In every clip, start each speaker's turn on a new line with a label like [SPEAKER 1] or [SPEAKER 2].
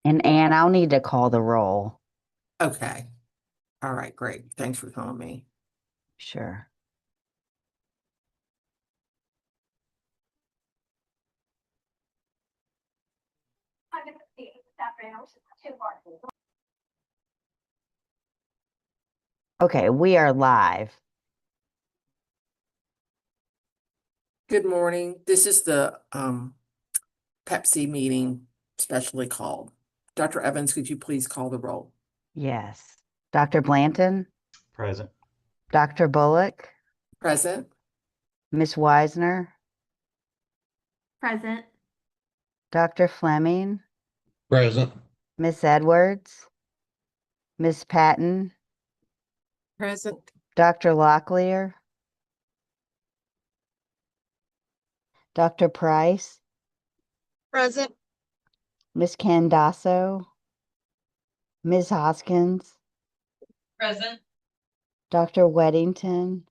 [SPEAKER 1] And Ann, I'll need to call the roll.
[SPEAKER 2] Okay. All right, great. Thanks for calling me.
[SPEAKER 1] Sure. Okay, we are live.
[SPEAKER 2] Good morning. This is the Pepsi meeting specially called. Dr. Evans, could you please call the roll?
[SPEAKER 1] Yes. Dr. Blanton,
[SPEAKER 3] Present.
[SPEAKER 1] Dr. Bullock,
[SPEAKER 2] Present.
[SPEAKER 1] Miss Weisner,
[SPEAKER 4] Present.
[SPEAKER 1] Dr. Fleming,
[SPEAKER 3] Present.
[SPEAKER 1] Miss Edwards, Miss Patton,
[SPEAKER 2] Present.
[SPEAKER 1] Dr. Locklear, Dr. Price,
[SPEAKER 4] Present.
[SPEAKER 1] Miss Candasso, Ms. Hoskins,
[SPEAKER 4] Present.
[SPEAKER 1] Dr. Weddington,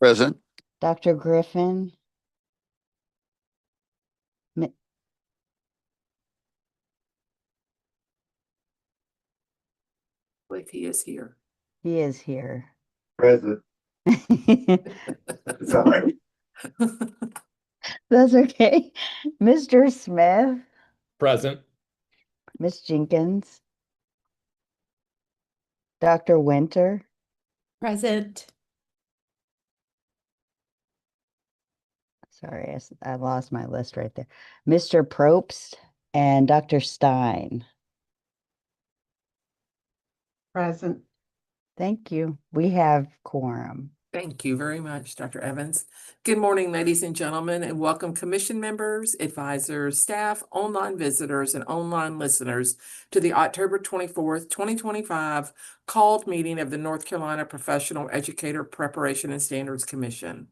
[SPEAKER 5] Present.
[SPEAKER 1] Dr. Griffin, Mi-
[SPEAKER 2] Believe he is here.
[SPEAKER 1] he is here.
[SPEAKER 5] Present. Sorry.
[SPEAKER 1] That's okay. Mr. Smith,
[SPEAKER 3] Present.
[SPEAKER 1] Miss Jenkins, Dr. Winter,
[SPEAKER 4] Present.
[SPEAKER 1] sorry, I lost my list right there. Mr. Probst and Dr. Stein.
[SPEAKER 4] Present.
[SPEAKER 1] Thank you. We have quorum.
[SPEAKER 2] Thank you very much, Dr. Evans. Good morning, ladies and gentlemen, and welcome commission members, advisors, staff, online visitors, and online listeners to the October 24th, 2025 called meeting of the North Carolina Professional Educator Preparation and Standards Commission.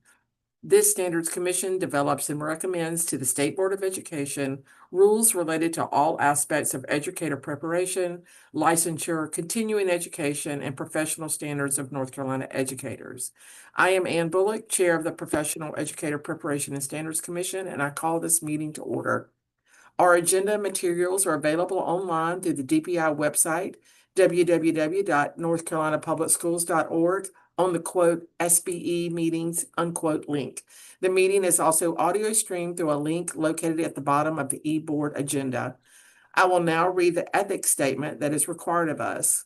[SPEAKER 2] This Standards Commission develops and recommends to the State Board of Education rules related to all aspects of educator preparation, licensure, continuing education, and professional standards of North Carolina educators. I am Ann Bullock, Chair of the Professional Educator Preparation and Standards Commission, and I call this meeting to order. Our agenda materials are available online through the DPI website, www.northcarolinapublicschools.org, on the quote SBE meetings unquote link. The meeting is also audio streamed through a link located at the bottom of the e-board agenda. I will now read the ethics statement that is required of us.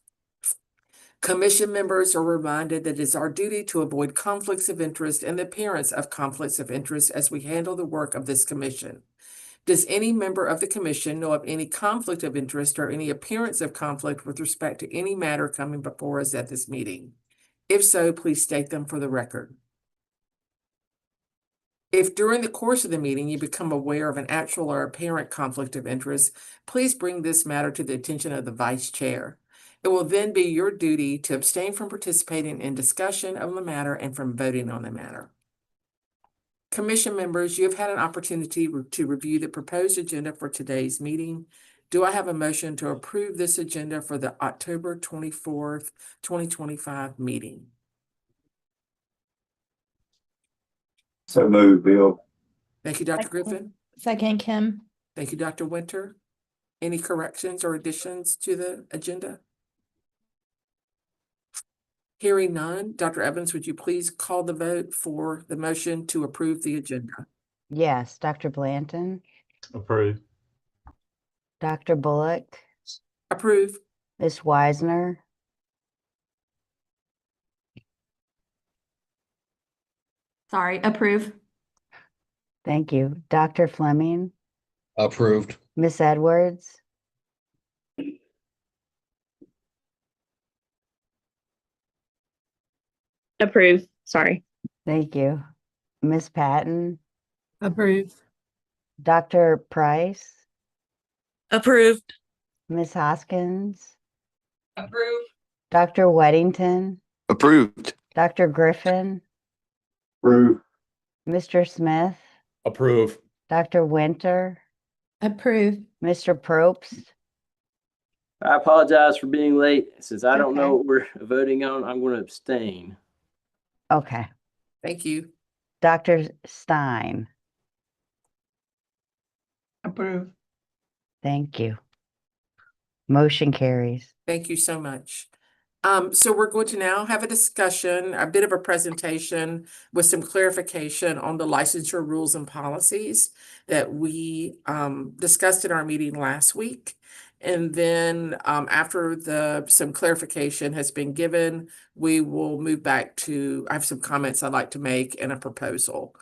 [SPEAKER 2] Commission members are reminded that it is our duty to avoid conflicts of interest and the appearance of conflicts of interest as we handle the work of this commission. Does any member of the commission know of any conflict of interest or any appearance of conflict with respect to any matter coming before us at this meeting? If so, please state them for the record. If during the course of the meeting you become aware of an actual or apparent conflict of interest, please bring this matter to the attention of the vice chair. It will then be your duty to abstain from participating in discussion of the matter and from voting on the matter. Commission members, you have had an opportunity to review the proposed agenda for today's meeting. Do I have a motion to approve this agenda for the October 24th, 2025 meeting?
[SPEAKER 5] So moved, Bill.
[SPEAKER 2] Thank you, Dr. Griffin.
[SPEAKER 4] Second, Kim.
[SPEAKER 2] Thank you, Dr. Winter. Any corrections or additions to the agenda? Hearing none, Dr. Evans, would you please call the vote for the motion to approve the agenda?
[SPEAKER 1] Yes, Dr. Blanton,
[SPEAKER 3] Approved.
[SPEAKER 1] Dr. Bullock,
[SPEAKER 2] Approve.
[SPEAKER 1] Miss Weisner,
[SPEAKER 4] Sorry, approve.
[SPEAKER 1] thank you. Dr. Fleming,
[SPEAKER 3] Approved.
[SPEAKER 1] Miss Edwards,
[SPEAKER 6] Approve. Sorry.
[SPEAKER 1] thank you. Miss Patton,
[SPEAKER 4] Approve.
[SPEAKER 1] Dr. Price,
[SPEAKER 6] Approved.
[SPEAKER 1] Miss Hoskins,
[SPEAKER 4] Approve.
[SPEAKER 1] Dr. Weddington,
[SPEAKER 5] Approved.
[SPEAKER 1] Dr. Griffin,
[SPEAKER 5] Approved.
[SPEAKER 1] Mr. Smith,
[SPEAKER 3] Approve.
[SPEAKER 1] Dr. Winter,
[SPEAKER 4] Approve.
[SPEAKER 1] Mr. Probst.
[SPEAKER 7] I apologize for being late. Since I don't
[SPEAKER 1] Okay.
[SPEAKER 7] know what we're voting on, I'm going to abstain.
[SPEAKER 1] Okay.
[SPEAKER 2] Thank you.
[SPEAKER 1] Dr. Stein,
[SPEAKER 4] Approve.
[SPEAKER 1] Thank you. Motion carries.
[SPEAKER 2] Thank you so much. So we're going to now have a discussion, a bit of a presentation with some clarification on the licensure rules and policies that we discussed in our meeting last week. And then after some clarification has been given, we will move back to, I have some comments I'd like to make and a proposal.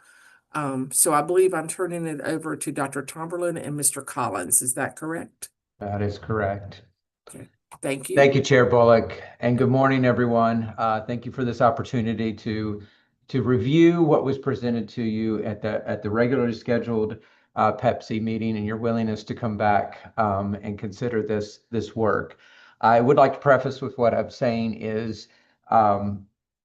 [SPEAKER 2] So I believe I'm turning it over to Dr. Tomberlin and Mr. Collins. Is that correct?
[SPEAKER 8] That is correct.
[SPEAKER 2] Okay, thank you.
[SPEAKER 8] Thank you, Chair Bullock, and good morning, everyone. Thank you for this opportunity to review what was presented to you at the regularly scheduled Pepsi meeting and your willingness to come back and consider this work. I would like to preface with what I'm saying is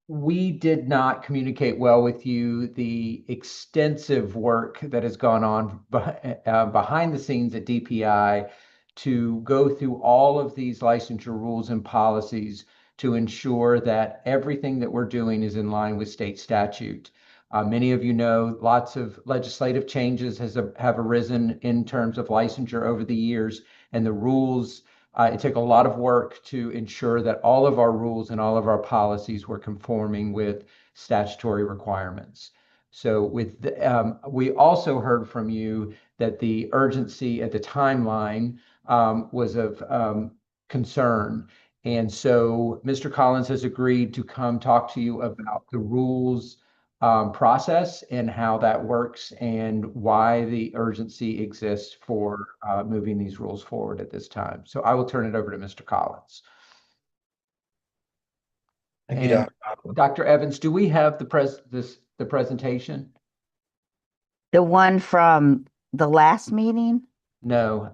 [SPEAKER 8] we did not communicate well with you the extensive work that has gone on behind the scenes at DPI to go through all of these licensure rules and policies to ensure that everything that we're doing is in line with state statute. Many of you know lots of legislative changes have arisen in terms of licensure over the years, and the rules, it took a lot of work to ensure that all of our rules and all of our policies were conforming with statutory requirements. So we also heard from you that the urgency at the timeline was of concern. And so Mr. Collins has agreed to come talk to you about the rules process and how that works and why the urgency exists for moving these rules forward at this time. So I will turn it over to Mr. Collins.
[SPEAKER 9] Thank you,
[SPEAKER 8] And Dr. Evans, do we have the presentation?
[SPEAKER 1] The one from the last meeting?
[SPEAKER 8] No,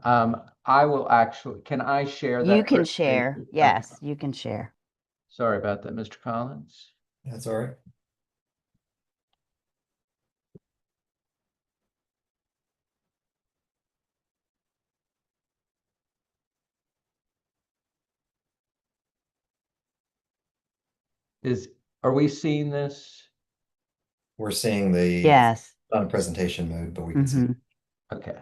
[SPEAKER 8] I will actually, can I share that?
[SPEAKER 1] You can
[SPEAKER 8] presentation?
[SPEAKER 1] share. Yes, you can share.
[SPEAKER 8] Sorry about that, Mr. Collins.
[SPEAKER 9] That's all right.
[SPEAKER 8] Are we seeing this?
[SPEAKER 9] We're seeing the
[SPEAKER 1] Yes.
[SPEAKER 9] on a presentation mode, but we can see.
[SPEAKER 8] Okay.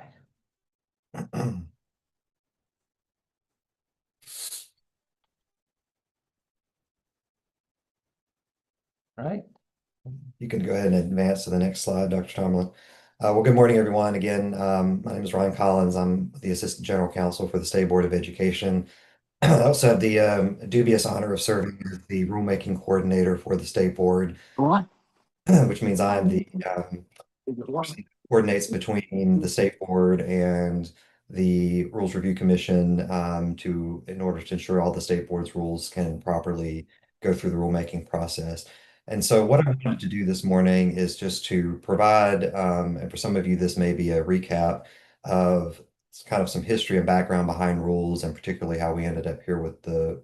[SPEAKER 8] All right.
[SPEAKER 9] You can go ahead and advance to the next slide, Dr. Tomlin. Well, good morning, everyone. Again, my name is Ryan Collins. I'm the Assistant General Counsel for the State Board of Education. I also have the dubious honor of serving as the rulemaking coordinator for the State Board, which means I'm the coordinates between the State Board and the Rules Review Commission in order to ensure all the State Board's rules can properly go through the rulemaking process. And so what I wanted to do this morning is just to provide, and for some of you, this may be a recap of kind of some history and background behind rules, and particularly how we ended up here with the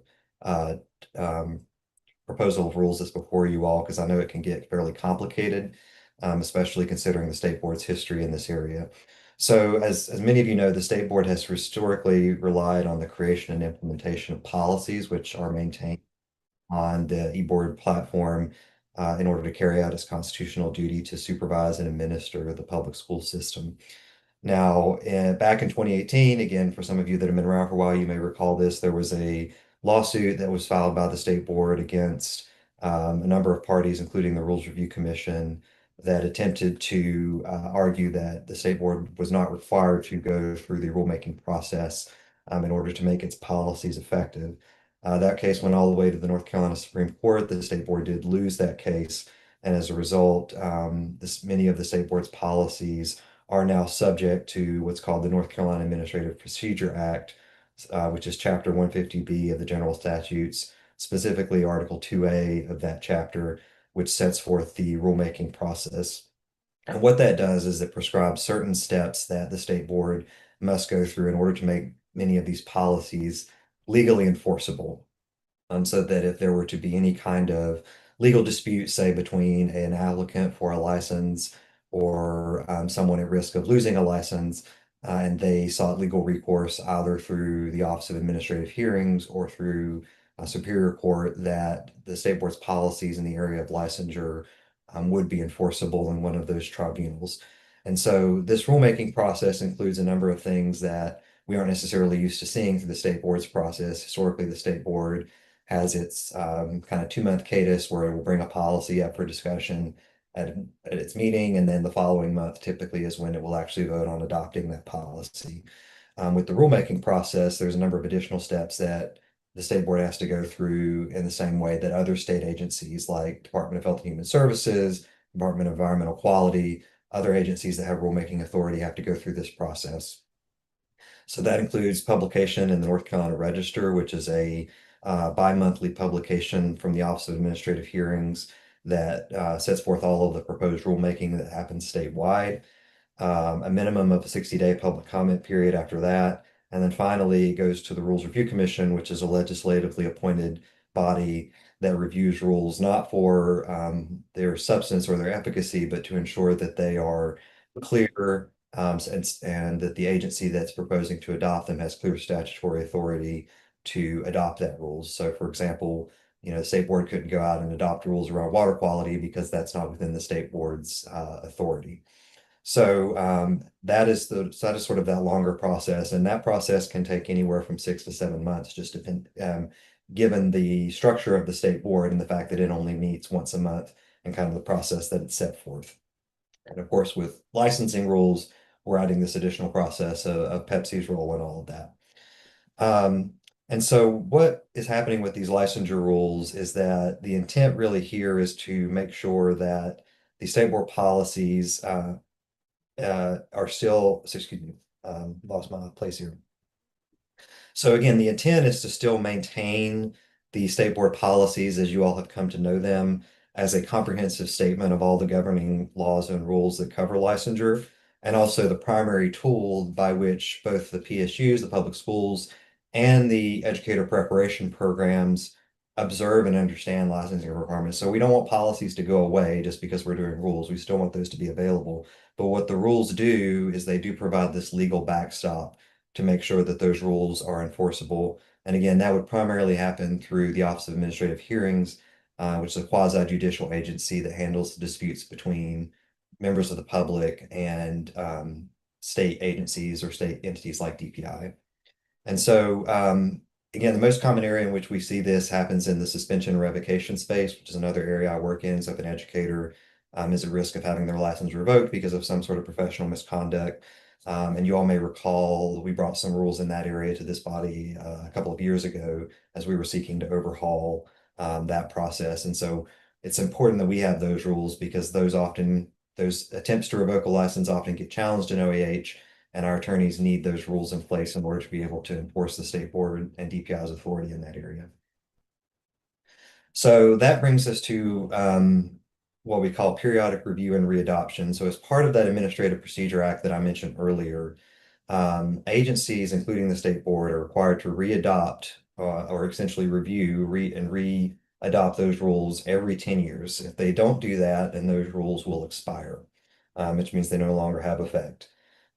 [SPEAKER 9] proposal of rules that's before you all, because I know it can get fairly complicated, especially considering the State Board's history in this area. So as many of you know, the State Board has historically relied on the creation and implementation of policies which are maintained on the eBoard platform in order to carry out its constitutional duty to supervise and administer the public school system. Now, back in 2018, again, for some of you that have been around for a while, you may recall this, there was a lawsuit that was filed by the State Board against a number of parties, including the Rules Review Commission, that attempted to argue that the State Board was not required to go through the rulemaking process in order to make its policies effective. That case went all the way to the North Carolina Supreme Court. The State Board did lose that case, and as a result, many of the State Board's policies are now subject to what's called the North Carolina Administrative Procedure Act, which is Chapter 150B of the General Statutes, specifically Article 2A of that chapter, which sets forth the rulemaking process. And what that does is it prescribes certain steps that the State Board must go through in order to make many of these policies legally enforceable. So that if there were to be any kind of legal dispute, say between an applicant for a license or someone at risk of losing a license, and they sought legal recourse either through the Office of Administrative Hearings or through a Superior Court, that the State Board's policies in the area of licensure would be enforceable in one of those tribunals. And so this rulemaking process includes a number of things that we aren't necessarily used to seeing through the state board's process. Historically, the state board has its kind of 2-month cadence where it will bring a policy up for discussion at its meeting, and then the following month typically is when it will actually vote on adopting that policy. With the rulemaking process, there's a number of additional steps that the state board has to go through in the same way that other state agencies like Department of Health and Human Services, Department of Environmental Quality, other agencies that have rulemaking authority have to go through this process. So that includes publication in the North Carolina Register, which is a bi-monthly publication from the Office of Administrative Hearings that sets forth all of the proposed rulemaking that happens statewide. A minimum of a 60-day public comment period after that. And then finally, it goes to the Rules Review Commission, which is a legislatively appointed body that reviews rules not for their substance or their efficacy, but to ensure that they are clear and that the agency that's proposing to adopt them has clear statutory authority to adopt that rules. So, for example, the state board couldn't go out and adopt rules around water quality because that's not within the state board's authority. So that is sort of that longer process, and that process can take anywhere from 6 to 7 months, just given the structure of the state board and the fact that it only meets once a month and kind of the process that it's set forth. And of course, with licensing rules, we're adding this additional process of Pepsi's role in all of that. And so what is happening with these licensure rules is that the intent really here is to make sure that the state board policies are still, excuse me, lost my place here. So again, the intent is to still maintain the state board policies as you all have come to know them as a comprehensive statement of all the governing laws and rules that cover licensure, and also the primary tool by which both the PSUs, the public schools, and the educator preparation programs observe and understand licensing requirements. So we don't want policies to go away just because we're doing rules. We still want those to be available. But what the rules do is they do provide this legal backstop to make sure that those rules are enforceable. And again, that would primarily happen through the Office of Administrative Hearings, which is a quasi-judicial agency that handles the disputes between members of the public and state agencies or state entities like DPI. And so, again, the most common area in which we see this happens in the suspension and revocation space, which is another area I work in. So if an educator is at risk of having their license revoked because of some sort of professional misconduct. And you all may recall we brought some rules in that area to this body a couple of years ago as we were seeking to overhaul that process. And so it's important that we have those rules because those attempts to revoke a license often get challenged in OAH, and our attorneys need those rules in place in order to be able to enforce the state board and DPI's authority in that area. So that brings us to what we call periodic review and readoption. So as part of that Administrative Procedure Act that I mentioned earlier, agencies, including the state board, are required to readopt or essentially review and re-adopt those rules every 10 years. If they don't do that, then those rules will expire, which means they no longer have effect.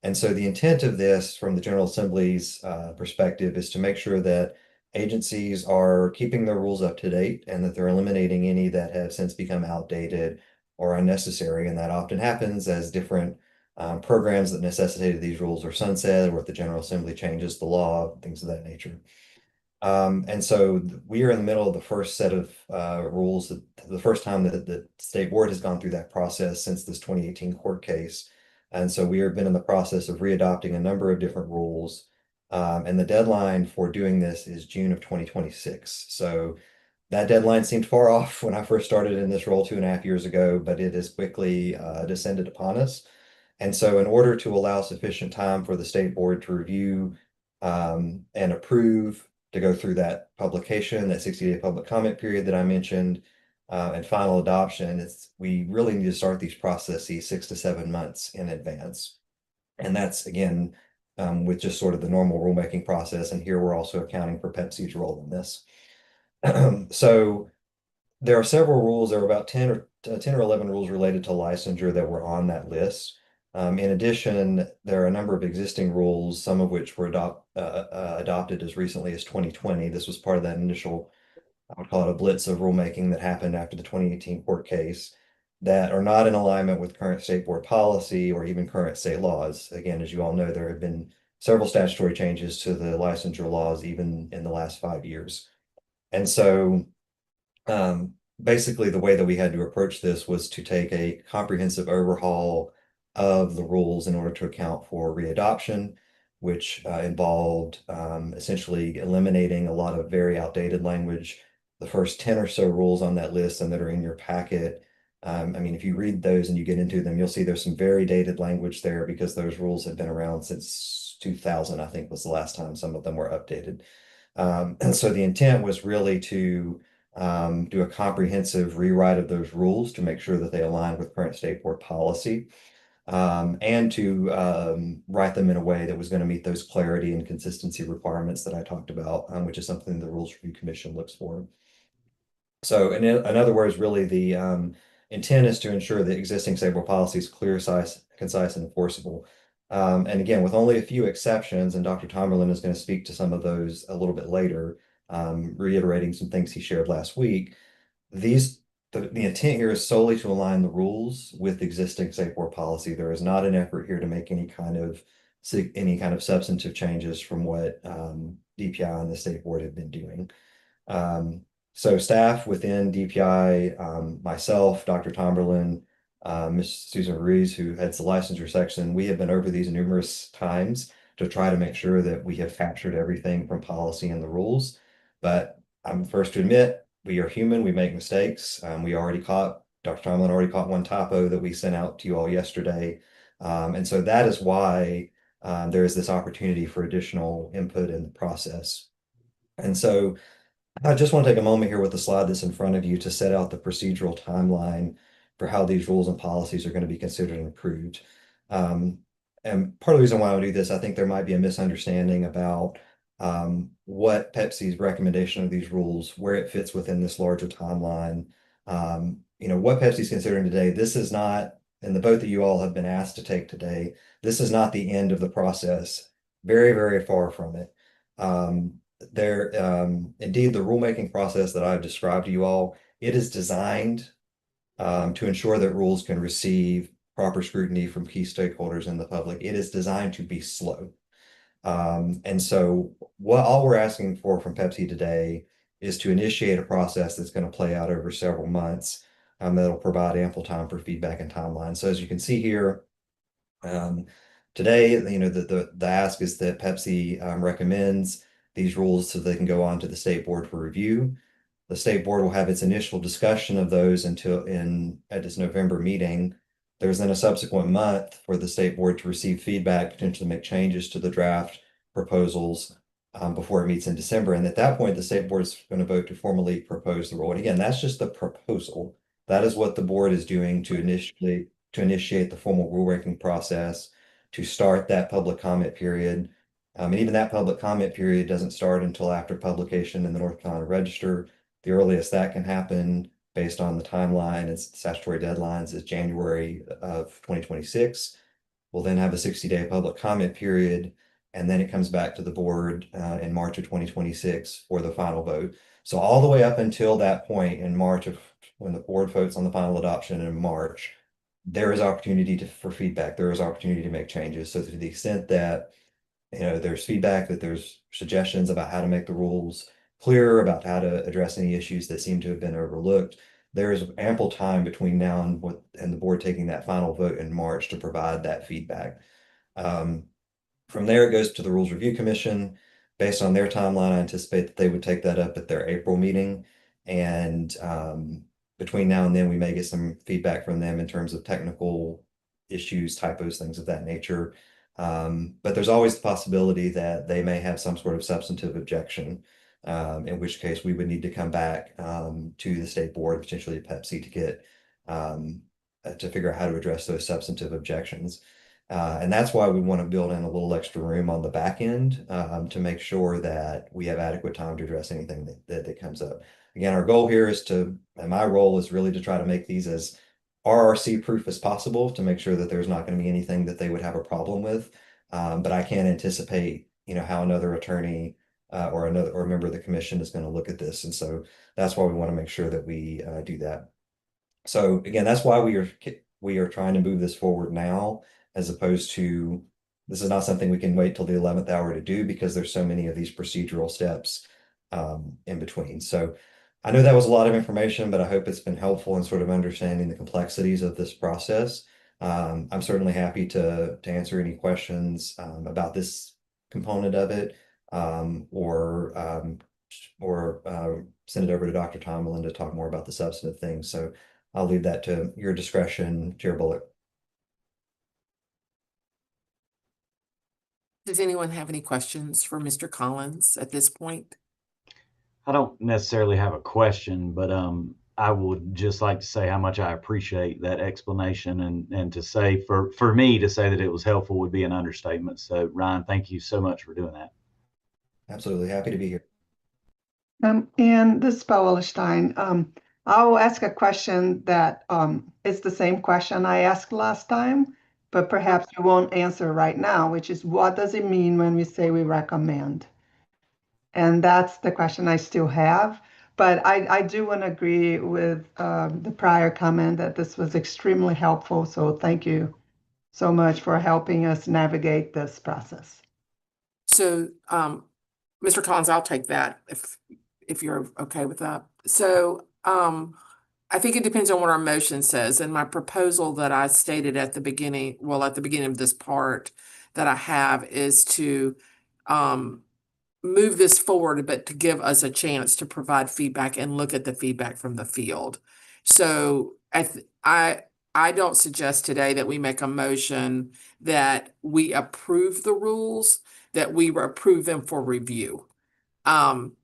[SPEAKER 9] And so the intent of this from the General Assembly's perspective is to make sure that agencies are keeping their rules up to date and that they're eliminating any that have since become outdated or unnecessary. And that often happens as different programs that necessitated these rules are sunset, or if the General Assembly changes the law, things of that nature. And so we are in the middle of the first set of rules, the first time that the state board has gone through that process since this 2018 court case. And so we have been in the process of readopting a number of different rules. And the deadline for doing this is June of 2026. So that deadline seemed far off when I first started in this role 2.5 years ago, but it has quickly descended upon us. And so in order to allow sufficient time for the state board to review and approve, to go through that publication, that 60-day public comment period that I mentioned, and final adoption, we really need to start these processes 6 to 7 months in advance. And that's, again, with just sort of the normal rulemaking process. And here we're also accounting for Pepsi's role in this. So there are several rules. There are about 10 or 11 rules related to licensure that were on that list. In addition, there are a number of existing rules, some of which were adopted as recently as 2020. This was part of that initial, I would call it a blitz of rulemaking that happened after the 2018 court case, that are not in alignment with current state board policy or even current state laws. Again, as you all know, there have been several statutory changes to the licensure laws even in the last 5 years. And so basically the way that we had to approach this was to take a comprehensive overhaul of the rules in order to account for readoption, which involved essentially eliminating a lot of very outdated language. The first 10 or so rules on that list and that are in your packet. I mean, if you read those and you get into them, you'll see there's some very dated language there because those rules have been around since 2000, I think was the last time some of them were updated. And so the intent was really to do a comprehensive rewrite of those rules to make sure that they align with current state board policy, and to write them in a way that was going to meet those clarity and consistency requirements that I talked about, which is something the Rules Review Commission looks for. So in other words, really the intent is to ensure that existing state board policy is clear, concise, and enforceable. And again, with only a few exceptions, and Dr. Tomerlin is going to speak to some of those a little bit later, reiterating some things he shared last week. The intent here is solely to align the rules with existing state board policy. There is not an effort here to make any kind of substantive changes from what DPI and the state board have been doing. So staff within DPI, myself, Dr. Tomberlin, Ms. Susan Ruiz, who heads the licensure section, we have been over these numerous times to try to make sure that we have captured everything from policy and the rules. But I'm first to admit, we are human, we make mistakes. Dr. Tomlin already caught one typo that we sent out to you all yesterday. And so that is why there is this opportunity for additional input in the process. And so I just want to take a moment here with the slide that's in front of you to set out the procedural timeline for how these rules and policies are going to be considered and approved. And part of the reason why I do this, I think there might be a misunderstanding about what Pepsi's recommendation of these rules, where it fits within this larger timeline. What Pepsi's considering today, this is not, and the vote that you all have been asked to take today, this is not the end of the process. Very, very far from it. Indeed, the rulemaking process that I've described to you all, it is designed to ensure that rules can receive proper scrutiny from key stakeholders in the public. It is designed to be slow. And so all we're asking for from Pepsi today is to initiate a process that's going to play out over several months, that'll provide ample time for feedback and timeline. So as you can see here, today, the ask is that Pepsi recommends these rules so they can go on to the state board for review. The state board will have its initial discussion of those at its November meeting. There's then a subsequent month for the state board to receive feedback, potentially make changes to the draft proposals before it meets in December. And at that point, the state board is going to vote to formally propose the rule. And again, that's just the proposal. That is what the board is doing to initiate the formal rulemaking process, to start that public comment period. And even that public comment period doesn't start until after publication in the North Carolina Register. The earliest that can happen based on the timeline and statutory deadlines is January of 2026. We'll then have a 60-day public comment period, and then it comes back to the board in March of 2026 for the final vote. So all the way up until that point in March when the board votes on the final adoption in March, there is opportunity for feedback. There is opportunity to make changes. So to the extent that there's feedback, that there's suggestions about how to make the rules clearer, about how to address any issues that seem to have been overlooked, there is ample time between now and the board taking that final vote in March to provide that feedback. From there, it goes to the Rules Review Commission. Based on their timeline, I anticipate that they would take that up at their April meeting. And between now and then, we may get some feedback from them in terms of technical issues, typos, things of that nature. But there's always the possibility that they may have some sort of substantive objection, in which case we would need to come back to the state board, potentially Pepsi, to get to figure out how to address those substantive objections. And that's why we want to build in a little extra room on the back end to make sure that we have adequate time to address anything that comes up. Again, our goal here and my role is really to try to make these as RRC proof as possible, to make sure that there's not going to be anything that they would have a problem with. But I can't anticipate, how another attorney or a member of the commission is going to look at this. And so that's why we want to make sure that we do that. So again, that's why we are trying to move this forward now, as opposed to this is not something we can wait till the 11th hour to do because there's so many of these procedural steps in between. So I know that was a lot of information, but I hope it's been helpful in sort of understanding the complexities of this process. I'm certainly happy to answer any questions about this component of it, or send it over to Dr. Tomlin to talk more about the substantive things. So I'll leave that to your discretion, Chair Bullock.
[SPEAKER 2] Does anyone have any questions for Mr. Collins at this point?
[SPEAKER 10] I don't necessarily have a question, but I would just like to say how much I appreciate that explanation, and to say for me to say that it was helpful would be an understatement. So Ryan, thank you so much for doing that.
[SPEAKER 9] Absolutely happy to be here.
[SPEAKER 11] And this is Paola Stein. I will ask a question that is the same question I asked last time, but perhaps you won't answer right now, which is what does it mean when we say we recommend? And that's the question I still have. But I do want to agree with the prior comment that this was extremely helpful. So thank you so much for helping us navigate this process.
[SPEAKER 2] So, Mr. Collins, I'll take that if you're okay with that. So, I think it depends on what our motion says. And my proposal that I stated at the beginning, well, at the beginning of this part that I have is to move this forward, but to give us a chance to provide feedback and look at the feedback from the field. So I don't suggest today that we make a motion that we approve the rules, that we approve them for review.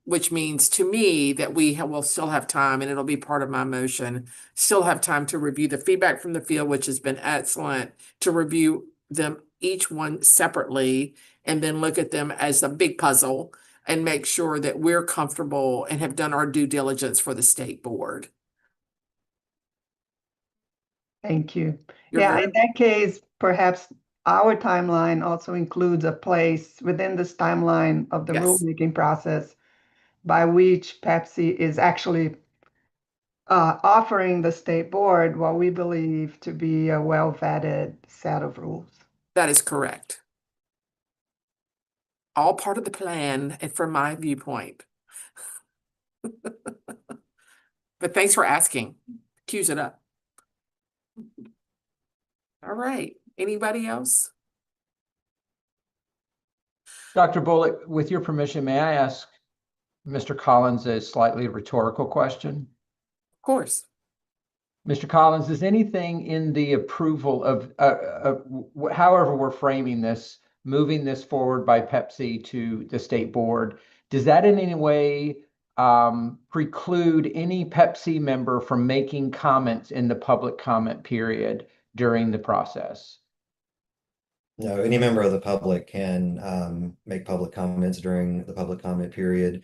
[SPEAKER 2] Which means to me that will still have time, and it'll be part of my motion, still have time to review the feedback from the field, which has been excellent, to review them each one separately, and then look at them as a big puzzle and make sure that we're comfortable and have done our due diligence for the state board.
[SPEAKER 11] Thank you.
[SPEAKER 2] You're
[SPEAKER 11] Yeah,
[SPEAKER 2] very-
[SPEAKER 11] in that case, perhaps our timeline also includes a place within this timeline of the
[SPEAKER 2] Yes.
[SPEAKER 11] rulemaking process by which Pepsi is actually offering the state board what we believe to be a well-vetted set of rules.
[SPEAKER 2] That is correct. All part of the plan, and from my viewpoint. But thanks for asking. Cues it up. All right. Anybody else?
[SPEAKER 8] Dr. Bullock, with your permission, may I ask Mr. Collins a slightly rhetorical question?
[SPEAKER 2] Of course.
[SPEAKER 8] Mr. Collins, is anything in the approval of, however we're framing this, moving this forward by Pepsi to the state board, does that in any way preclude any Pepsi member from making comments in the public comment period during the process?
[SPEAKER 9] No, any member of the public can make public comments during the public comment period.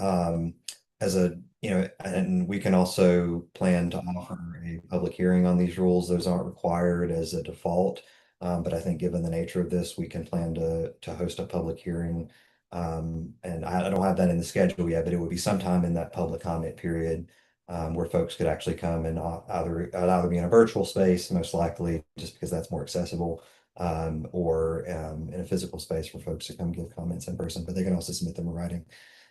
[SPEAKER 9] And we can also plan to offer a public hearing on these rules. Those aren't required as a default. But I think given the nature of this, we can plan to host a public hearing. And I don't have that in the schedule yet, but it would be sometime in that public comment period where folks could actually come and either be in a virtual space, most likely, just because that's more accessible, or in a physical space for folks to come give comments in person, but they can also submit them in writing.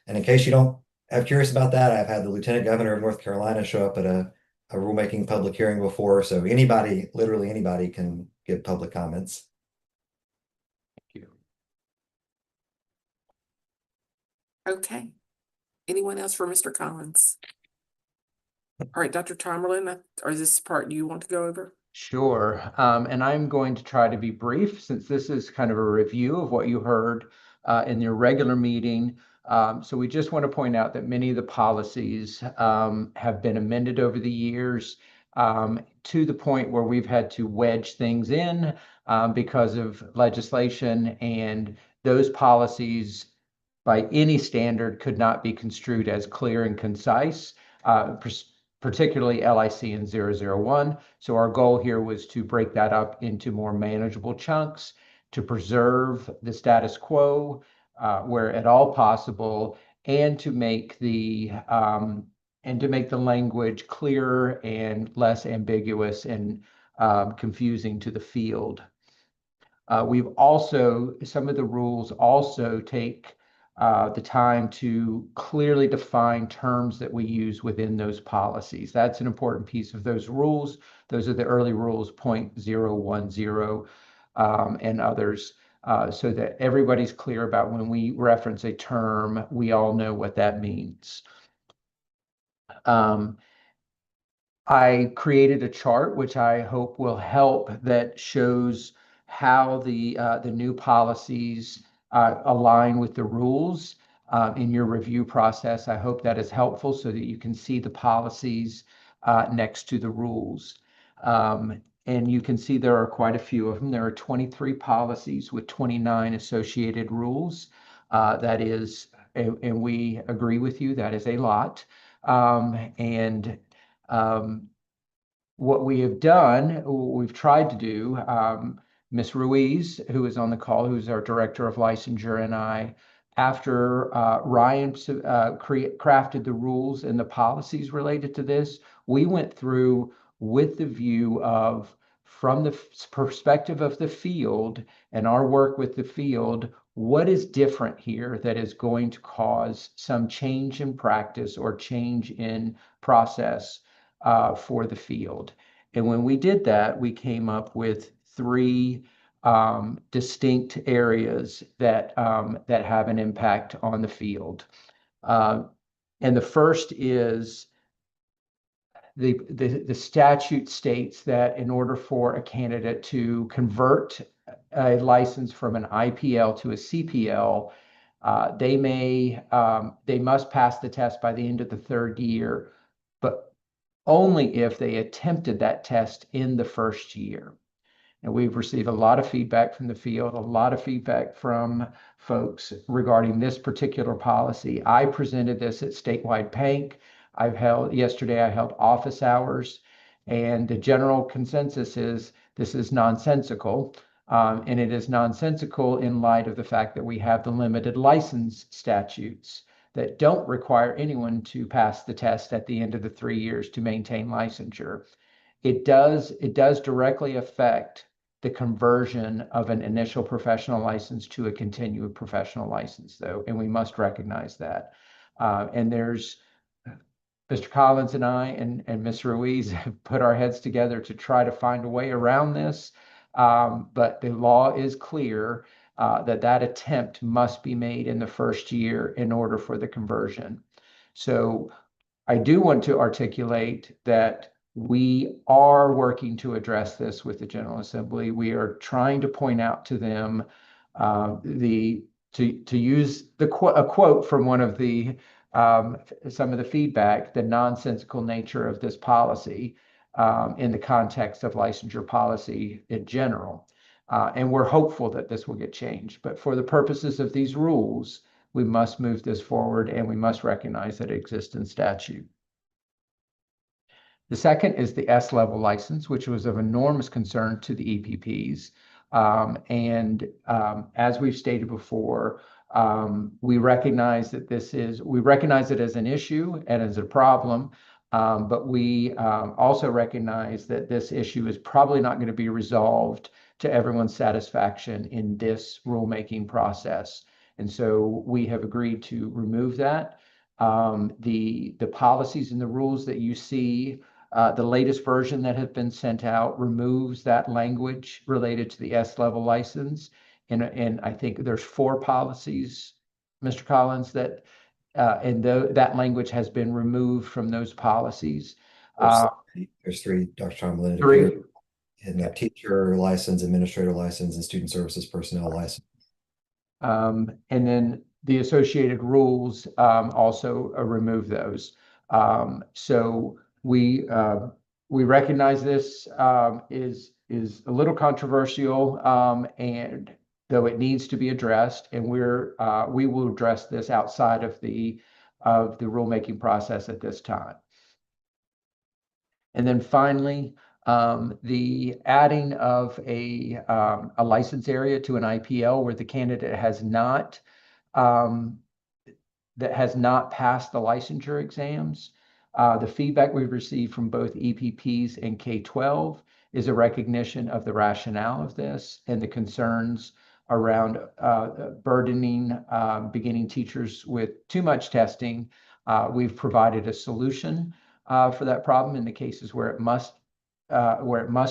[SPEAKER 9] And in case you don't have curious about that, I've had the Lieutenant Governor of North Carolina show up at a rulemaking public hearing before, so anybody, literally anybody, can give public comments.
[SPEAKER 8] Thank you.
[SPEAKER 2] Okay. Anyone else for Mr. Collins? All right, Dr. Tomerlin, or is this part you want to go over?
[SPEAKER 8] Sure. And I'm going to try to be brief since this is kind of a review of what you heard in your regular meeting. So we just want to point out that many of the policies have been amended over the years to the point where we've had to wedge things in because of legislation, and those policies by any standard could not be construed as clear and concise, particularly LIC and 001. So our goal here was to break that up into more manageable chunks, to preserve the status quo where at all possible, and to make the language clearer and less ambiguous and confusing to the field. Some of the rules also take the time to clearly define terms that we use within those policies. That's an important piece of those rules. Those are the early rules, 0.010 and others, so that everybody's clear about when we reference a term, we all know what that means. I created a chart, which I hope will help, that shows how the new policies align with the rules in your review process. I hope that is helpful so that you can see the policies next to the rules. And you can see there are quite a few of them. There are 23 policies with 29 associated rules. That is, and we agree with you, that is a lot. What we have done, what we've tried to do, Ms. Ruiz, who is on the call, who's our Director of Licensure, and I, after Ryan crafted the rules and the policies related to this, we went through with the view of, from the perspective of the field and our work with the field, what is different here that is going to cause some change in practice or change in process for the field. And when we did that, we came up with three distinct areas that have an impact on the field. And the first is the statute states that in order for a candidate to convert a license from an IPL to a CPL, they must pass the test by the end of the third year, but only if they attempted that test in the first year. And we've received a lot of feedback from the field, a lot of feedback from folks regarding this particular policy. I presented this at statewide PANC. Yesterday I held office hours, and the general consensus is this is nonsensical. And it is nonsensical in light of the fact that we have the limited license statutes that don't require anyone to pass the test at the end of the 3 years to maintain licensure. It does directly affect the conversion of an initial professional license to a continued professional license, though, and we must recognize that. And there's Mr. Collins and I and Ms. Ruiz have put our heads together to try to find a way around this. But the law is clear that attempt must be made in the first year in order for the conversion. So I do want to articulate that we are working to address this with the General Assembly. We are trying to point out to them to use a quote from one of the some of the feedback, the nonsensical nature of this policy in the context of licensure policy in general. And we're hopeful that this will get changed. But for the purposes of these rules, we must move this forward and we must recognize that it exists in statute. The second is the S-level license, which was of enormous concern to the EPPs. As we've stated before, we recognize it as an issue and as a problem, but we also recognize that this issue is probably not going to be resolved to everyone's satisfaction in this rulemaking process. And so we have agreed to remove that. The policies and the rules that you see, the latest version that has been sent out removes that language related to the S-level license. And I think there's 4 policies, Mr. Collins, that that language has been removed from those policies.
[SPEAKER 9] There's 3, Dr. Tomlin.
[SPEAKER 8] 3.
[SPEAKER 9] And the teacher license, administrator license, and student services personnel license.
[SPEAKER 8] And then the associated rules also remove those. So we recognize this is a little controversial, and though it needs to be addressed, and we will address this outside of the rulemaking process at this time. And then finally, the adding of a license area to an IPL where the candidate has not passed the licensure exams. The feedback we've received from both EPPs and K-12 is a recognition of the rationale of this and the concerns around burdening beginning teachers with too much testing. We've provided a solution for that problem in the cases where it must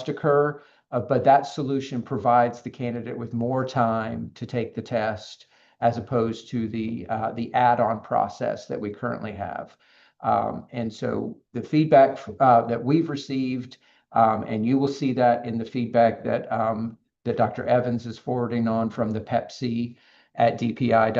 [SPEAKER 8] occur, but that solution provides the candidate with more time to take the test as opposed to the add-on process that we currently have. And so the feedback that we've received, and you will see that in the feedback that Dr. Evans is forwarding on from the Pepsi at dpi.gov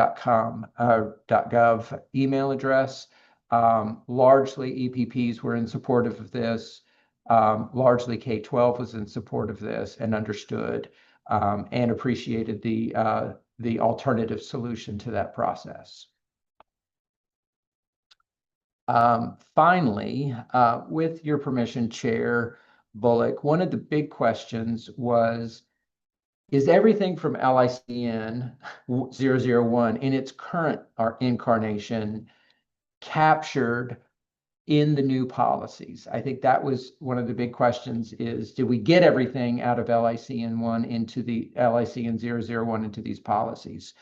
[SPEAKER 8] email address. Largely EPPs were in support of this. Largely K-12 was in support of this and understood and appreciated the alternative solution to that process. Finally, with your permission, Chair Bullock, one of the big questions was, is everything from LICN 001 in its current incarnation captured in the new policies? I think that was one of the big questions is, did we get everything out of LICN 1 into the LICN 001 into these policies?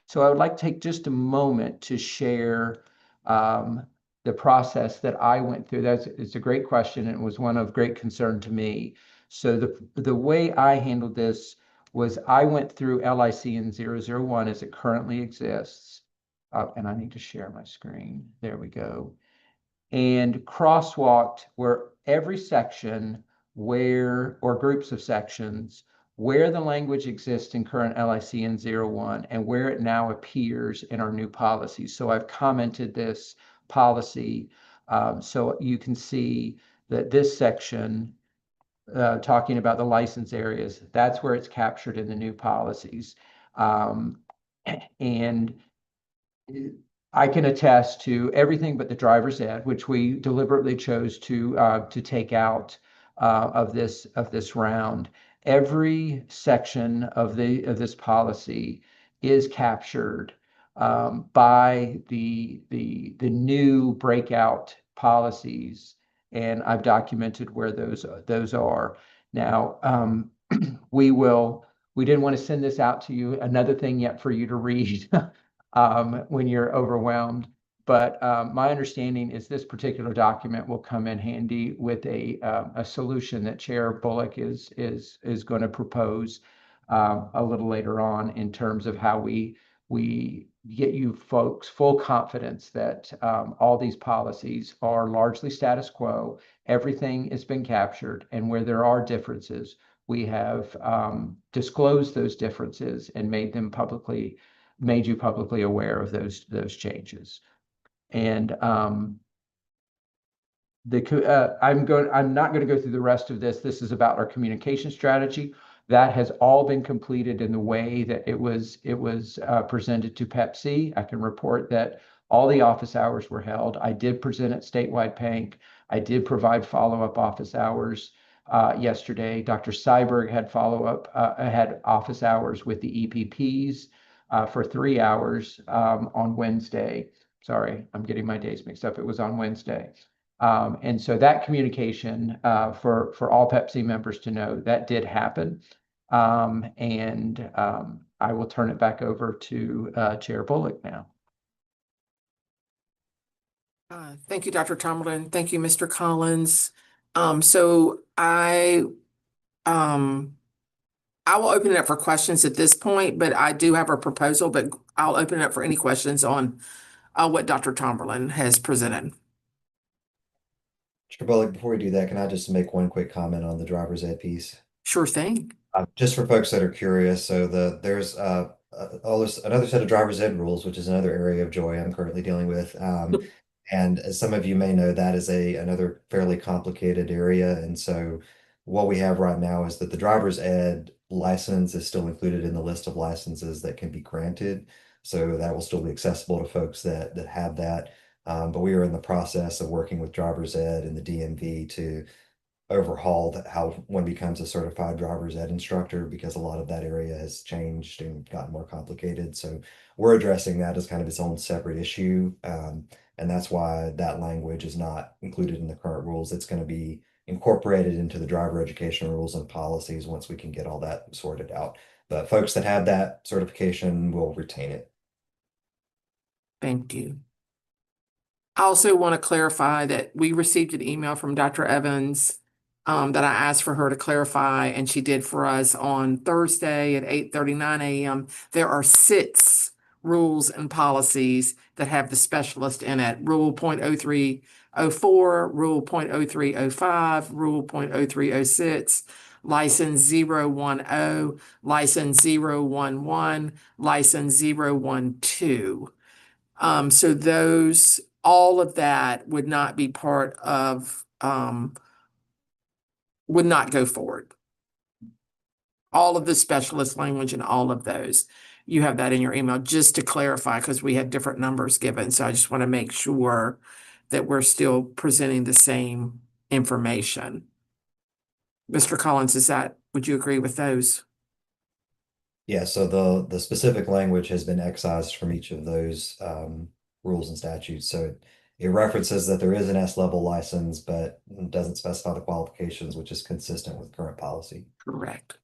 [SPEAKER 8] So I would like to take just a moment to share the process that I went through. It's a great question, and it was one of great concern to me. So the way I handled this was I went through LICN 001 as it currently exists. And I need to share my screen. There we go. And crosswalked where every section or groups of sections where the language exists in current LICN 01 and where it now appears in our new policies. So I've commented this policy so you can see that this section talking about the license areas, that's where it's captured in the new policies. And I can attest to everything but the driver's ed, which we deliberately chose to take out of this round. Every section of this policy is captured by the new breakout policies, and I've documented where those are. Now, we didn't want to send this out to you, another thing yet for you to read when you're overwhelmed. But my understanding is this particular document will come in handy with a solution that Chair Bullock is going to propose a little later on in terms of how we get you folks full confidence that all these policies are largely status quo. Everything has been captured, and where there are differences, we have disclosed those differences and made you publicly aware of those changes. And I'm not going to go through the rest of this. This is about our communication strategy. That has all been completed in the way that it was presented to Pepsi. I can report that all the office hours were held. I did present at statewide PANC. I did provide follow-up office hours yesterday. Dr. Seiberg had had office hours with the EPPs for 3 hours on Wednesday. Sorry, I'm getting my days mixed up. It was on Wednesday. And so that communication for all Pepsi members to know that did happen. And I will turn it back over to Chair Bullock now.
[SPEAKER 2] Thank you, Dr. Tomlin. Thank you, Mr. Collins. So I will open it up for questions at this point, but I do have a proposal, but I'll open it up for any questions on what Dr. Tomlin has presented.
[SPEAKER 9] Chair Bullock, before we do that, can I just make one quick comment on the driver's ed piece?
[SPEAKER 2] Sure thing.
[SPEAKER 9] Just for folks that are curious, so there's another set of driver's ed rules, which is another area of joy I'm currently dealing with. And as some of you may know, that is another fairly complicated area. And so what we have right now is that the driver's ed license is still included in the list of licenses that can be granted. So that will still be accessible to folks that have that. But we are in the process of working with driver's ed and the DMV to overhaul how one becomes a certified driver's ed instructor, because a lot of that area has changed and gotten more complicated. So we're addressing that as kind of its own separate issue. And that's why that language is not included in the current rules. It's going to be incorporated into the driver education rules and policies once we can get all that sorted out. But folks that have that certification will retain it.
[SPEAKER 2] Thank you. I also want to clarify that we received an email from Dr. Evans that I asked for her to clarify, and she did for us on Thursday at 8:39 a.m. There are 6 rules and policies that have the specialist in it. Rule 0.0304, Rule 0.0305, Rule 0.0306, License 010, License 011, License 012. So those, all of that would not be part of, would not go forward. All of the specialist language and all of those, you have that in your email, just to clarify, because we had different numbers given. So I just want to make sure that we're still presenting the same information. Mr. Collins, would you agree with those?
[SPEAKER 9] Yeah, so the specific language has been excised from each of those rules and statutes. So it references that there is an S-level license, but doesn't specify the qualifications, which is consistent with current policy.
[SPEAKER 2] Correct.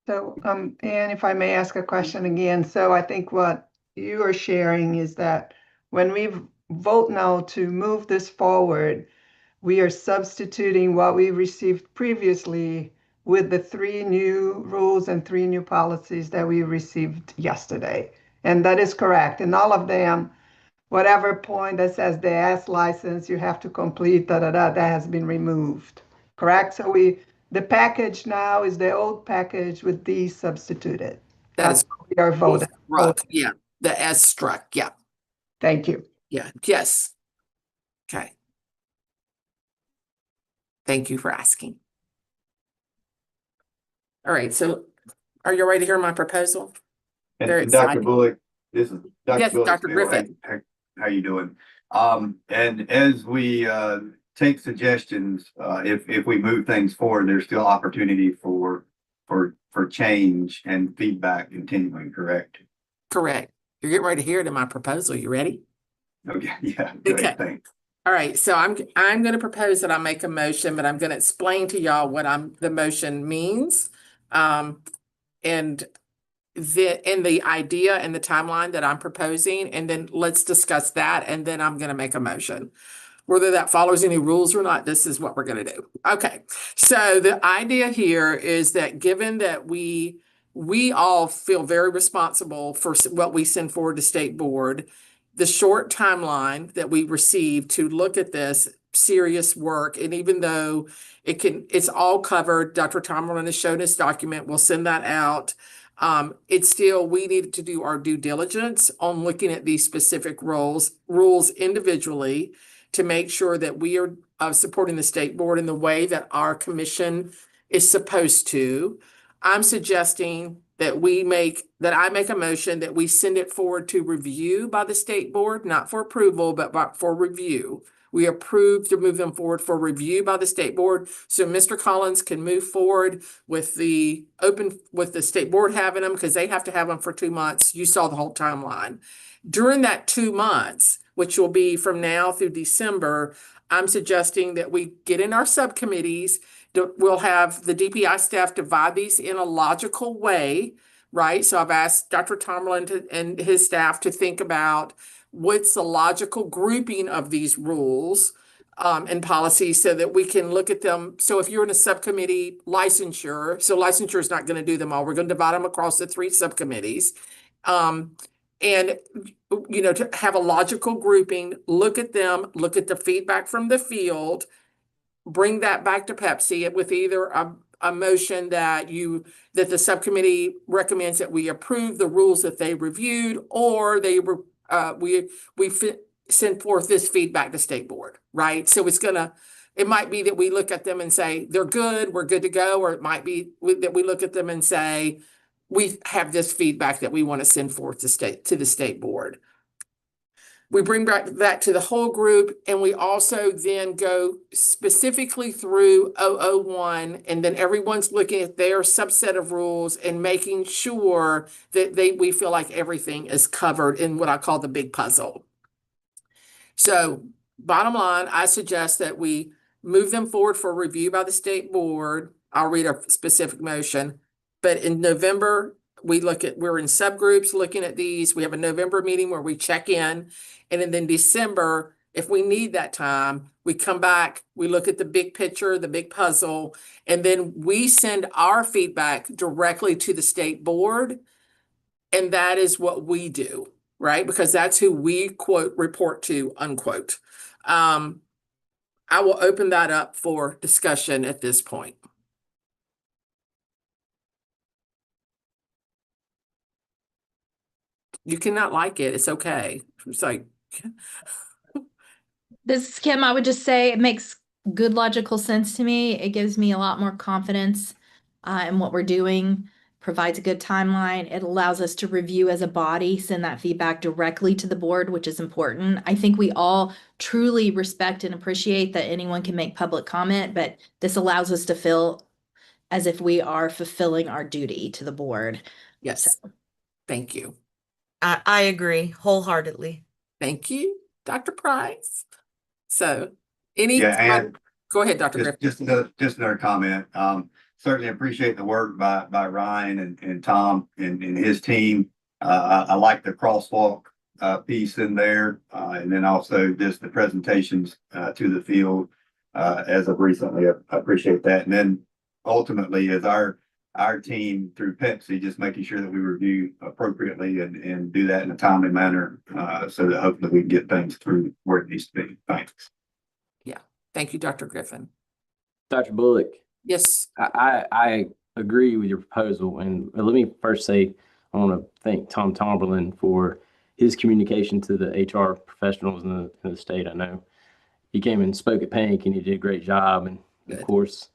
[SPEAKER 11] So, and if I may ask a question again, so I think what you are sharing is that when we vote now to move this forward, we are substituting what we received previously with the 3 new rules and 3 new policies that we received yesterday. And that is correct. And all of them, whatever point that says the S license, you have to complete, that has been removed. Correct? So the package now is the old package with these substituted.
[SPEAKER 2] That is
[SPEAKER 11] what we are voting.
[SPEAKER 2] struck. Yeah, the S struck. Yeah.
[SPEAKER 11] Thank you.
[SPEAKER 2] Yeah. Yes. Okay. Thank you for asking. All right. So are you ready to hear my proposal? Very
[SPEAKER 5] And Dr.
[SPEAKER 2] excited.
[SPEAKER 5] Bullock, this is Dr.
[SPEAKER 2] Yes,
[SPEAKER 5] Bullock.
[SPEAKER 2] Dr. Griffith.
[SPEAKER 5] How you doing? And as we take suggestions, if we move things forward, there's still opportunity for change and feedback continuing, correct?
[SPEAKER 2] Correct. You're getting ready to hear it in my proposal. You ready?
[SPEAKER 5] Okay, yeah,
[SPEAKER 2] Okay.
[SPEAKER 5] great, thanks.
[SPEAKER 2] All right. So I'm going to propose that I make a motion, but I'm going to explain to y'all what the motion means. And the idea and the timeline that I'm proposing, and then let's discuss that, and then I'm going to make a motion. Whether that follows any rules or not, this is what we're going to do. Okay, so the idea here is that given that we all feel very responsible for what we send forward to state board, the short timeline that we receive to look at this serious work, and even though it's all covered, Dr. Tomlin has shown his document, we'll send that out. It's still, we need to do our due diligence on looking at these specific rules individually to make sure that we are supporting the state board in the way that our commission is supposed to. I'm suggesting that I make a motion that we send it forward to review by the state board, not for approval, but for review. We approve to move them forward for review by the state board. So Mr. Collins can move forward with the state board having them, because they have to have them for 2 months. You saw the whole timeline. During that 2 months, which will be from now through December, I'm suggesting that we get in our subcommittees. We'll have the DPI staff divide these in a logical way, right? So I've asked Dr. Tomlin and his staff to think about what's the logical grouping of these rules and policies so that we can look at them. So if you're in a subcommittee licensure, so licensure is not going to do them all. We're going to divide them across the 3 subcommittees. And, to have a logical grouping, look at them, look at the feedback from the field, bring that back to Pepsi with either a motion that the subcommittee recommends that we approve the rules that they reviewed, or we send forth this feedback to state board, right? So it might be that we look at them and say, they're good, we're good to go. Or it might be that we look at them and say, we have this feedback that we want to send forth to the state board. We bring back that to the whole group, and we also then go specifically through 001, and then everyone's looking at their subset of rules and making sure that we feel like everything is covered in what I call the big puzzle. So bottom line, I suggest that we move them forward for review by the state board. I'll read a specific motion. But in November, we're in subgroups looking at these. We have a November meeting where we check in. And then December, if we need that time, we come back, we look at the big picture, the big puzzle, and then we send our feedback directly to the state board. And that is what we do, right? Because that's who we quote report to, unquote. I will open that up for discussion at this point. You cannot like it. It's okay. It's like,
[SPEAKER 4] This is Kim. I would just say it makes good logical sense to me. It gives me a lot more confidence in what we're doing, provides a good timeline. It allows us to review as a body, send that feedback directly to the board, which is important. I think we all truly respect and appreciate that anyone can make public comment, but this allows us to feel as if we are fulfilling our duty to the board.
[SPEAKER 2] yes. Thank you.
[SPEAKER 6] I agree wholeheartedly.
[SPEAKER 2] Thank you, Dr. Price. So any,
[SPEAKER 5] Yeah, and
[SPEAKER 2] go ahead, Dr. Griffin.
[SPEAKER 5] just another comment. Certainly appreciate the work by Ryan and Tom and his team. I like the crosswalk piece in there, and then also just the presentations to the field as of recently. I appreciate that. And then ultimately, as our team through Pepsi, just making sure that we review appropriately and do that in a timely manner, so that hopefully we can get things through where it needs to be. Thanks.
[SPEAKER 2] Yeah. Thank you, Dr. Griffin.
[SPEAKER 7] Dr. Bullock,
[SPEAKER 2] Yes.
[SPEAKER 7] I agree with your proposal. And let me first say, I want to thank Tom Tomberlin for his communication to the HR professionals in the state. I know he came and spoke at Pank and he did a great job. And
[SPEAKER 2] Good.
[SPEAKER 7] of course,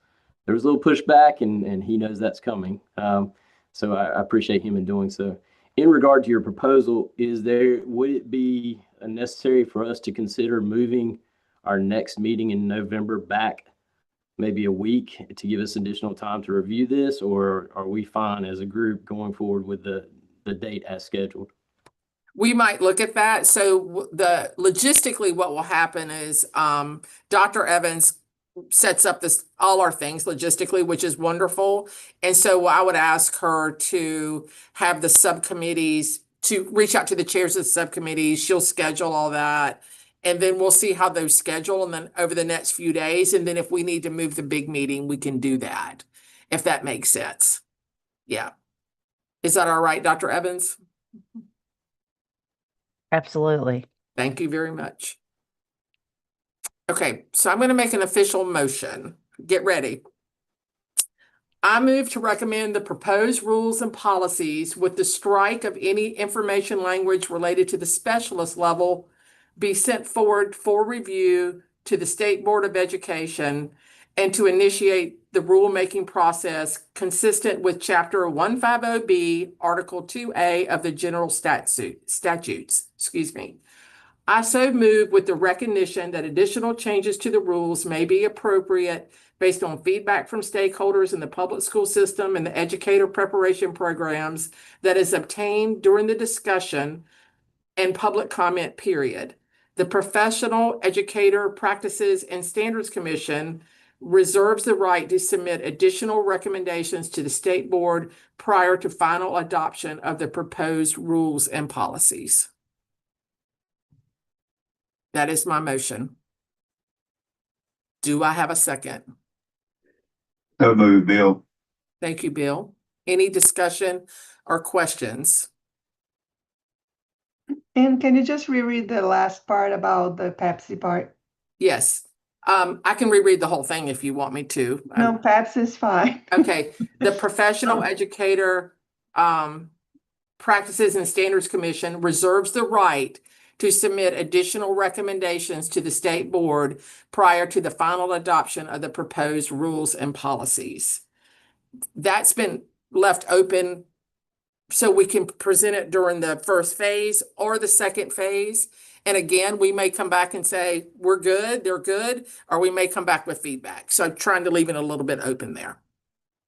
[SPEAKER 7] there was a little pushback and he knows that's coming. So I appreciate him in doing so. In regard to your proposal, would it be necessary for us to consider moving our next meeting in November back maybe a week to give us additional time to review this, or are we fine as a group going forward with the date as scheduled?
[SPEAKER 2] We might look at that. So logistically, what will happen is Dr. Evans sets up all our things logistically, which is wonderful. And so I would ask her to have the subcommittees to reach out to the chairs of the subcommittees. She'll schedule all that. And then we'll see how those schedule and then over the next few days. And then if we need to move the big meeting, we can do that, if that makes sense. Yeah. Is that all right, Dr. Evans?
[SPEAKER 1] Absolutely.
[SPEAKER 2] Thank you very much. Okay, so I'm going to make an official motion. Get ready. I move to recommend the proposed rules and policies with the strike of any information language related to the specialist level be sent forward for review to the State Board of Education and to initiate the rulemaking process consistent with Chapter 150B, Article 2A of the General Statutes. Excuse me. I so move with the recognition that additional changes to the rules may be appropriate based on feedback from stakeholders in the public school system and the educator preparation programs that is obtained during the discussion and public comment period. The Professional Educator Practices and Standards Commission reserves the right to submit additional recommendations to the state board prior to final adoption of the proposed rules and policies. That is my motion. Do I have a second?
[SPEAKER 5] So moved, Bill.
[SPEAKER 2] Thank you, Bill. Any discussion or questions?
[SPEAKER 11] And can you just reread the last part about the Pepsi part?
[SPEAKER 2] Yes. I can reread the whole thing if you want me to.
[SPEAKER 11] No, Pepsi is fine.
[SPEAKER 2] Okay. The Professional Educator Practices and Standards Commission reserves the right to submit additional recommendations to the state board prior to the final adoption of the proposed rules and policies. That's been left open so we can present it during the first phase or the second phase. And again, we may come back and say, we're good, they're good, or we may come back with feedback. So I'm trying to leave it a little bit open there.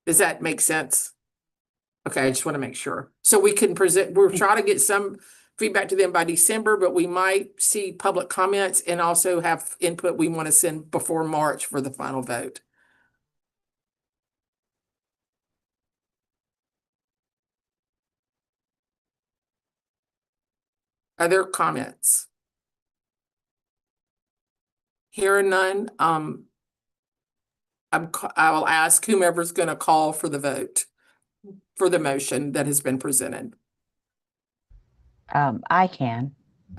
[SPEAKER 2] Does that make sense? Okay, I just want to make sure. So we can present, we're trying to get some feedback to them by December, but we might see public comments and also have input we want to send before March for the final vote. Other comments? Hearing none, I will ask whomever's going to call for the vote for the motion that has been presented.
[SPEAKER 1] I can.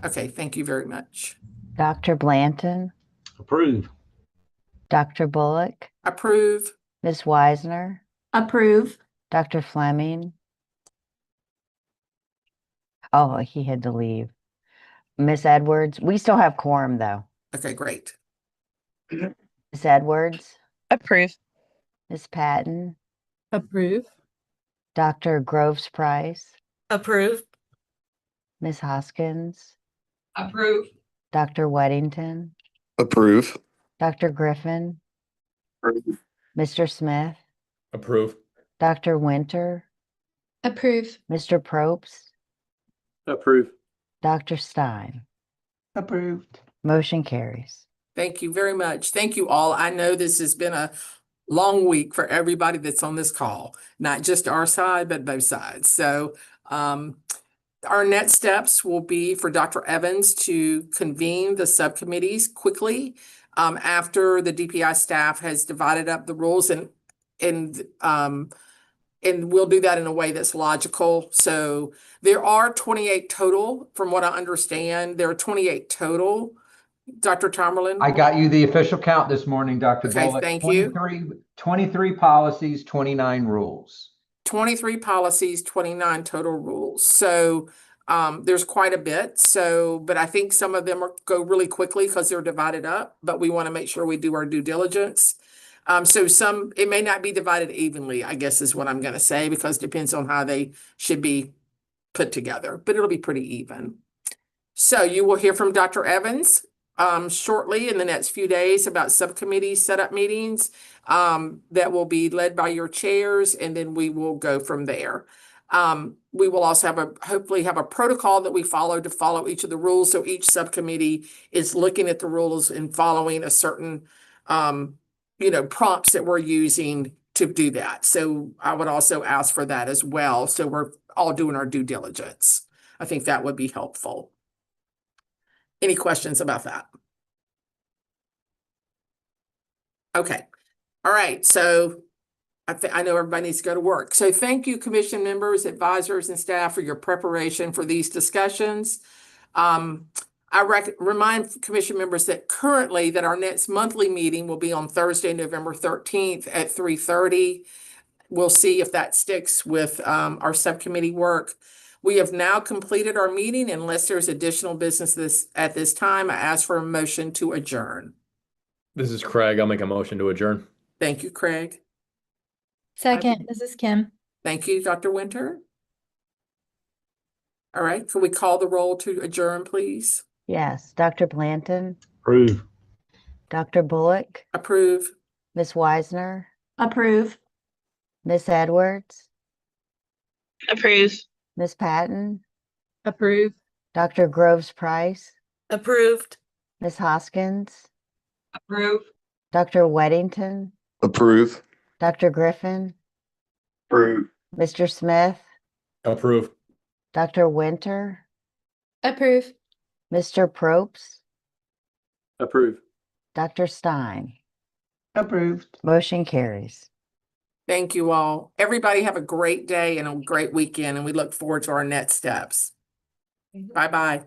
[SPEAKER 2] Okay, thank you very much.
[SPEAKER 1] Dr. Blanton,
[SPEAKER 10] Approve.
[SPEAKER 1] Dr. Bullock,
[SPEAKER 2] Approve.
[SPEAKER 1] Ms. Weisner,
[SPEAKER 4] Approve.
[SPEAKER 1] Dr. Fleming. Oh, he had to leave. Miss Edwards, we still have quorum though.
[SPEAKER 2] Okay, great.
[SPEAKER 1] Miss Edwards,
[SPEAKER 6] Approve.
[SPEAKER 1] Miss Patton,
[SPEAKER 6] Approve.
[SPEAKER 1] Dr. Groves Price,
[SPEAKER 6] Approve.
[SPEAKER 1] Miss Hoskins,
[SPEAKER 6] Approve.
[SPEAKER 1] Dr. Weddington,
[SPEAKER 3] Approve.
[SPEAKER 1] Dr. Griffin,
[SPEAKER 5] Approve.
[SPEAKER 1] Mr. Smith,
[SPEAKER 3] Approve.
[SPEAKER 1] Dr. Winter,
[SPEAKER 4] Approve.
[SPEAKER 1] Mr. Probst,
[SPEAKER 7] Approve.
[SPEAKER 1] Dr. Stein.
[SPEAKER 11] Approved.
[SPEAKER 1] Motion carries.
[SPEAKER 2] Thank you very much. Thank you all. I know this has been a long week for everybody that's on this call, not just our side, but both sides. So our next steps will be for Dr. Evans to convene the subcommittees quickly after the DPI staff has divided up the rules, and we'll do that in a way that's logical. So there are 28 total, from what I understand. There are 28 total. Dr. Tomerlin?
[SPEAKER 8] I got you the official count this morning, Dr.
[SPEAKER 2] Okay,
[SPEAKER 8] Bullock.
[SPEAKER 2] thank you.
[SPEAKER 8] 23 policies, 29 rules.
[SPEAKER 2] 23 policies, 29 total rules. So there's quite a bit. So, but I think some of them go really quickly because they're divided up, but we want to make sure we do our due diligence. So it may not be divided evenly, I guess is what I'm going to say, because it depends on how they should be put together, but it'll be pretty even. So you will hear from Dr. Evans shortly in the next few days about subcommittee setup meetings that will be led by your chairs, and then we will go from there. We will also hopefully have a protocol that we follow to follow each of the rules. So each subcommittee is looking at the rules and following a certain, prompts that we're using to do that. So I would also ask for that as well. So we're all doing our due diligence. I think that would be helpful. Any questions about that? Okay. All right. So I know everybody needs to go to work. So thank you, commission members, advisors, and staff for your preparation for these discussions. I remind commission members that currently that our next monthly meeting will be on Thursday, November 13th at 3:30. We'll see if that sticks with our subcommittee work. We have now completed our meeting. Unless there's additional business at this time, I ask for a motion to adjourn.
[SPEAKER 3] This is Craig. I'll make a motion to adjourn.
[SPEAKER 2] Thank you, Craig.
[SPEAKER 4] Second, this is Kim.
[SPEAKER 2] Thank you, Dr. Winter. All right, can we call the roll to adjourn, please?
[SPEAKER 1] Yes. Dr. Blanton,
[SPEAKER 10] Approve.
[SPEAKER 1] Dr. Bullock,
[SPEAKER 2] Approve.
[SPEAKER 1] Ms. Weisner,
[SPEAKER 4] Approve.
[SPEAKER 1] Miss Edwards,
[SPEAKER 6] Approve.
[SPEAKER 1] Miss Patton,
[SPEAKER 6] Approve.
[SPEAKER 1] Dr. Groves Price,
[SPEAKER 6] Approved.
[SPEAKER 1] Miss Hoskins,
[SPEAKER 6] Approve.
[SPEAKER 1] Dr. Weddington,
[SPEAKER 3] Approve.
[SPEAKER 1] Dr. Griffin,
[SPEAKER 5] Approve.
[SPEAKER 1] Mr. Smith,
[SPEAKER 3] Approve.
[SPEAKER 1] Dr. Winter,
[SPEAKER 4] Approve.
[SPEAKER 1] Mr. Probst,
[SPEAKER 7] Approve.
[SPEAKER 1] Dr. Stein.
[SPEAKER 11] Approved.
[SPEAKER 1] Motion carries.
[SPEAKER 2] Thank you all. Everybody have a great day and a great weekend, and we look forward to our next steps. Bye-bye.